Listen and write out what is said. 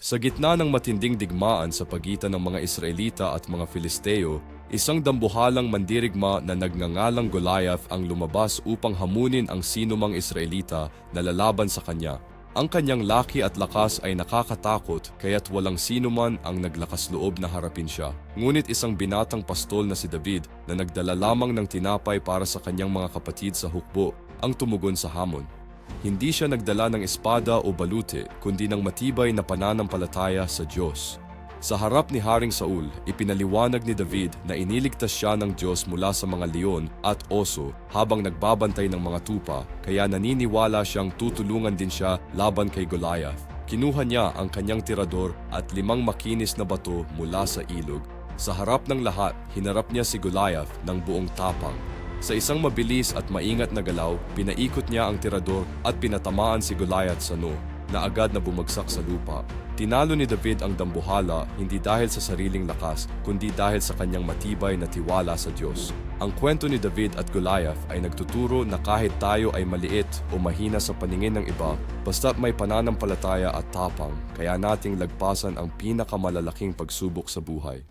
Sa gitna ng matinding digmaan sa pagitan ng mga Israelita at mga Filisteo, isang dambuhalang mandirigma na nagngangalang Goliath ang lumabas upang hamunin ang sinumang Israelita na lalaban sa kanya. Ang kanyang laki at lakas ay nakakatakot kaya't walang sinuman ang naglakas loob na harapin siya. Ngunit isang binatang pastol na si David na nagdala lamang ng tinapay para sa kanyang mga kapatid sa hukbo ang tumugon sa hamon. Hindi siya nagdala ng espada o balute, kundi ng matibay na pananampalataya sa Diyos. Sa harap ni Haring Saul, ipinaliwanag ni David na iniligtas siya ng Diyos mula sa mga leon at oso habang nagbabantay ng mga tupa, kaya naniniwala siyang tutulungan din siya laban kay Goliath. Kinuha niya ang kanyang tirador at 5 makinis na bato mula sa ilog. Sa harap ng lahat, hinarap niya si Goliath ng buong tapang. Sa isang mabilis at maingat na galaw, pinaikot niya ang tirador at pinatamaan si Goliath sa noo, na agad na bumagsak sa lupa. Tinalo ni David ang dambuhala hindi dahil sa sariling lakas, kundi dahil sa kanyang matibay na tiwala sa Diyos. Ang kwento ni David at Goliath ay nagtuturo na kahit tayo ay maliit o mahina sa paningin ng iba, basta't may pananampalataya at tapang, kaya nating lagpasan ang pinakamalalaking pagsubok sa buhay.